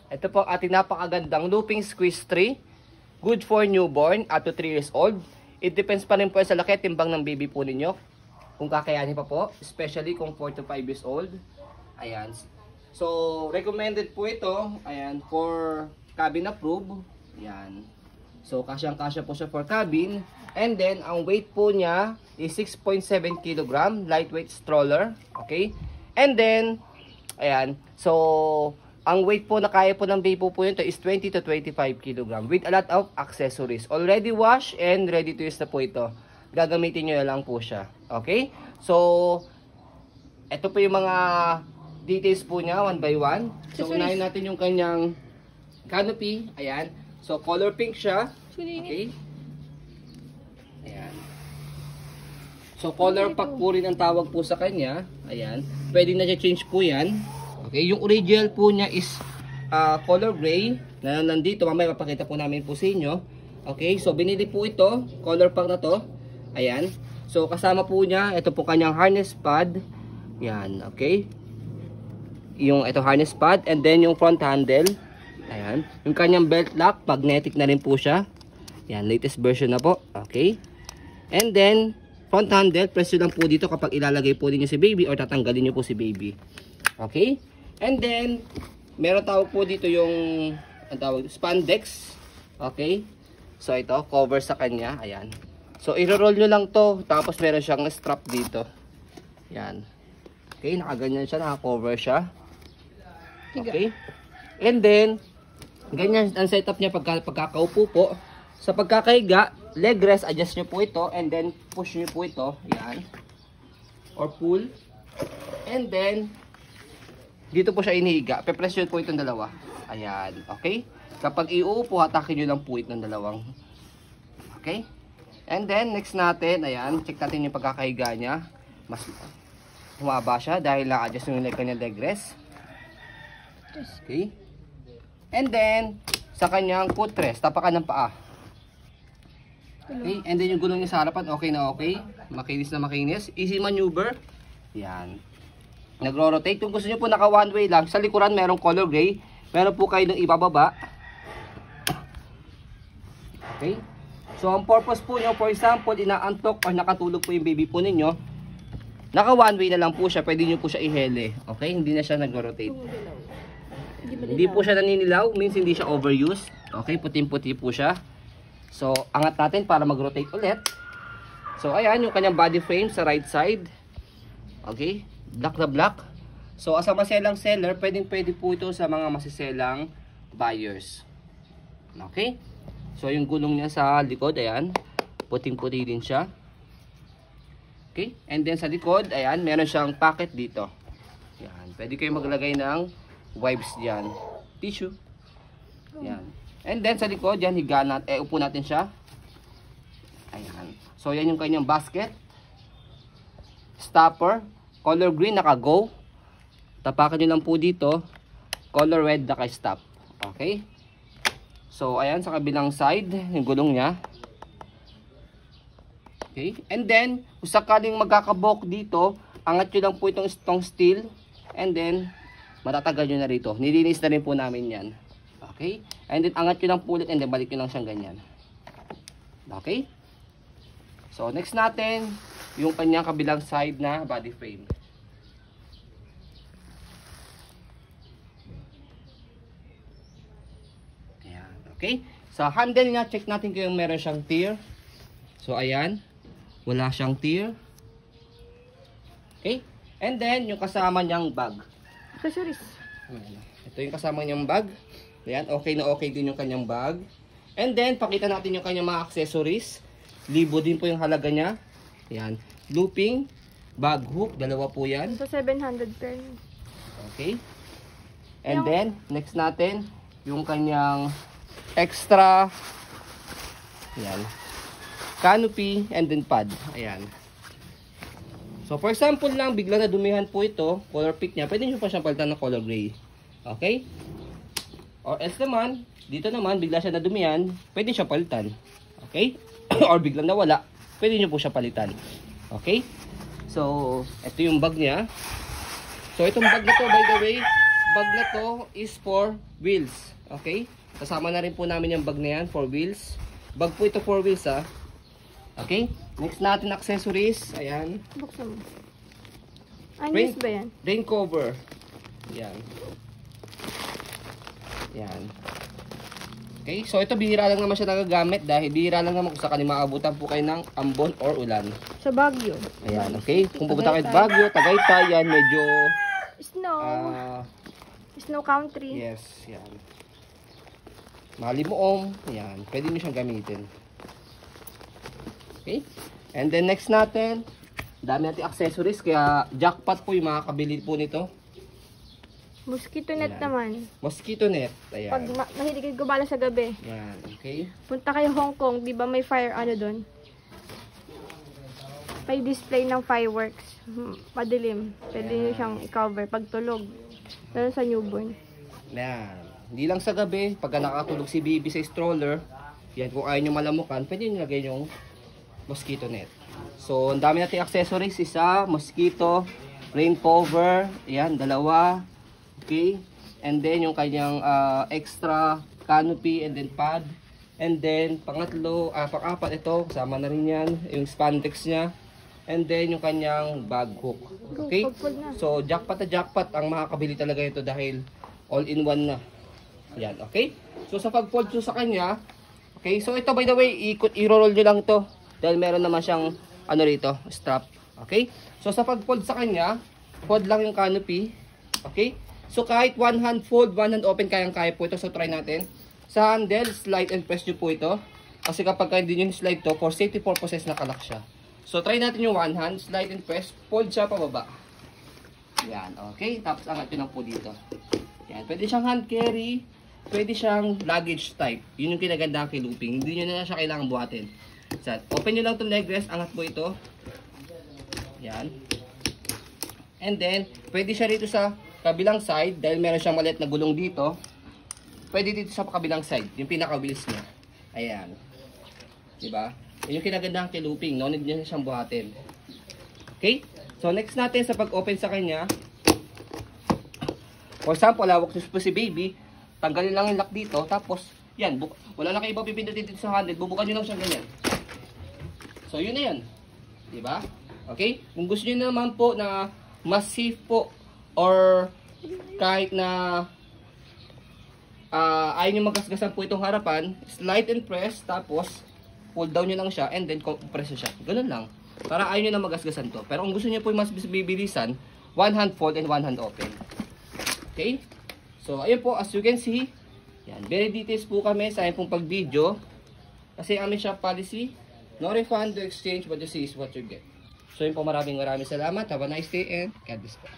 Ito po ating napakagandang looping squeeze 3. Good for newborn up to 3 years old. It depends pa rin po sa laki at timbang ng baby po ninyo. Kung kakayanin pa po, especially kung 4 to 5 years old. Ayan. So, recommended po ito, ayan, for cabin approved. Ayan. So, kasyang-kasya po siya for cabin. And then, ang weight po niya is 6.7 kg, lightweight stroller. Okay? And then, ayan, so, ang weight po na kaya po ng baby po ito is 20 to 25 kg with a lot of accessories. Already washed and ready to use na po ito. Gagamitin nyo na lang po siya. Okay? So, ito po yung mga details po niya, one by one. So, unahin natin yung kanyang canopy. Ayan. So, color pink siya. Okay. Ayan. So, color pack po rin ang tawag po sa kanya. Ayan. Pwede na siya change po yan. Okay. Yung original po niya is color gray. Na nandito. Mamaya papakita po namin po sa inyo. Okay. So, binili po ito. Color pack na to. Ayan. So, kasama po niya. Ito po kanyang harness pad. Ayan. Okay. Yung ito harness pad and then yung front handle. Ayan. Yung kanyang belt lock, magnetic na rin po siya. Ayan, latest version na po. Okay. And then, front handle, press nyo lang po dito kapag ilalagay po ninyo si baby or tatanggalin nyo po si baby. Okay. And then, meron tawag po dito yung ang tawag, spandex. Okay. So, ito, cover sa kanya. Ayan. So, i-roll nyo lang to. Tapos, meron siyang strap dito. Ayan. Okay, nakaganyan siya, naka-cover siya. Okay. And then, ganyan ang setup niya pagkakaupo po. Sa pagkakahiga, leg rest, adjust nyo po ito. And then, push nyo po ito. Yan. Or pull. And then, dito po siya inihiga. Pe-press nyo po itong dalawa. Ayan. Okay. Kapag iuupo, hatakin nyo lang po itong dalawang. Okay. And then, next natin, ayan. Check natin yung pagkakahiga niya. Mas humaba siya dahil na-adjust yung kanyang leg rest. Okay. And then, sa kanyang footrest, tapakan ng paa. Okay. And then yung gulong niya sa harapan, okay na okay. Makinis na makinis. Easy maneuver. Yan. Nagro-rotate. Kung gusto nyo po naka one way lang, sa likuran merong color gray. Meron po kayo ng ibababa. Okay. So, ang purpose po nyo, for example, ina-unlock or nakatulog po yung baby po ninyo, naka one way na lang po siya. Pwede nyo po siya ihele. Okay. Hindi na siya nagro-rotate. Hindi po siya naninilaw, means hindi siya overused. Okay, puting-puti po siya. So, angat natin para mag-rotate ulit. So, ayan yung kanyang body frame sa right side. Okay, black na black. So, as a maselang seller, pwede po ito sa mga masiselang buyers. Okay, so yung gulong niya sa likod, ayan, puting-puti din siya. Okay, and then sa likod, ayan, meron siyang pocket dito. Ayan, pwede kayo maglagay ng wipes diyan, tissue. Yan. And then sa likod, yan higa natin, upo natin siya. Ayan. So yan yung kanyang basket. Stopper, color green naka-go. Tapakan niyo lang po dito, color red naka-stop. Okay? So ayan sa kabilang side, yung gulong niya. Okay? And then, kung sakaling magkakabok dito, angat niyo lang po itong steel and then matatagal nyo na rito. Nilinis na rin po namin yan. Okay? And then, angat nyo lang po ulit and then balik nyo lang siyang ganyan. Okay? So, next natin, yung kanyang kabilang side na body frame. Ayan. Okay? Sa handle niya, check natin kung meron siyang tear. So, ayan. Wala siyang tear. Okay? And then, yung kasama niyang bag. Accessories. Ito yung kasama niyang bag. Ayan, okay na okay din yung kanyang bag. And then, pakita natin yung kanyang mga accessories. Libo din po yung halaga niya. Ayan, looping, bag hook, dalawa po yan. Sa 700 per. Okay. And then, next natin, yung kanyang extra, ayan, canopy and then pad. Ayan. So, for example lang, bigla na dumihan po ito, color pick niya, pwede nyo pa siyang palitan ng color gray. Okay? Or else naman, dito naman, bigla siya na dumihan, pwede siya palitan. Okay? Or biglang nawala, pwede nyo po siya palitan. Okay? So, ito yung bag niya. So, itong bag na to, by the way, bag na to is for wheels. Okay? Kasama na rin po namin yung bag na yan for wheels. Bag po ito for wheels ha. Okay? Next natin accessories. Ayan. Buksan mo. Unused ba yan? Rain cover. Ayan. Ayan. Okay, so ito bihira lang naman siya nagagamit dahil bihira lang naman kung saan maabutan po kayo ng ambon or ulan. Sa Baguio. Ayan, okay. Kung pupunta kayo sa Baguio, Tagaytay, yan medyo Snow. Snow country. yes, yan. Malimuong, yan. Pwede nyo siyang gamitin. Okay? And then next natin, dami natin accessories kaya jackpot po yung makakabili po nito. Mosquito net Ayan. naman. Mosquito net. Ayan. Pag mahilig kayo gumala sa gabi. Yan, okay. Punta kayo Hong Kong, di ba may fire ano doon? May display ng fireworks. Madilim. Pwede nyo siyang i-cover pag tulog. Lalo sa newborn. Yan. Hindi lang sa gabi, pagka nakatulog si baby sa stroller, yan, kung ayaw nyo malamukan, pwede nyo lagay yung mosquito net. So, ang dami natin accessories. Isa, mosquito, rain cover, yan, dalawa. Okay? And then, yung kanyang extra canopy and then pad. And then, pangatlo, pang-apat ito, kasama na rin yan, yung spandex niya. And then, yung kanyang bag hook. Okay? So, jackpot na jackpot ang makakabili talaga ito dahil all-in-one na. Yan, okay? So, sa pag-fold sa kanya, okay? So, ito by the way, i-roll nyo lang to dahil meron naman siyang, ano rito, strap. Okay? So, sa pag-fold sa kanya, fold lang yung canopy. Okay? So, kahit one hand fold, one hand open, kayang-kaya po ito. So, try natin. Sa handle, slide and press nyo po ito. Kasi kapag hindi nyo slide to, for safety purposes, nakalock siya. So, try natin yung one hand, slide and press, fold siya pababa. Yan, okay? Tapos, angat nyo lang po dito. Yan, pwede siyang hand carry, pwede siyang luggage type. Yun yung kinaganda kay looping. Hindi nyo na siya kailangan buhatin. So, open nyo lang itong leg rest, angat po ito. Yan. And then, pwede siya rito sa kabilang side, dahil meron siyang maliit na gulong dito. Pwede dito sa kabilang side, yung pinaka-wheels niya. Ayan. Diba? Yun yung kinagandang kay looping, no? Hindi niya siyang buhatin. Okay? So, next natin sa pag-open sa kanya. For example, hawak po si baby, tanggalin lang yung lock dito, tapos, yan, wala lang kayo iba pipindutin dito sa handle, bubukan nyo lang siya ganyan. So, yun na yan. Diba? Okay? Kung gusto nyo naman po na mas safe po, or kahit na ayaw nyo magasgasan po itong harapan, slide and press, tapos pull down nyo lang siya, and then compress siya. Ganun lang. Para ayaw nyo na magasgasan to. Pero kung gusto nyo po mas bibilisan, one hand fold and one hand open. Okay? So, ayun po, as you can see, yan, very details po kami sa ayun pong pag-video. Kasi amin shop policy, no refund, no exchange, what you see is what you get. So, yun po, maraming salamat. Have a nice day and God bless po.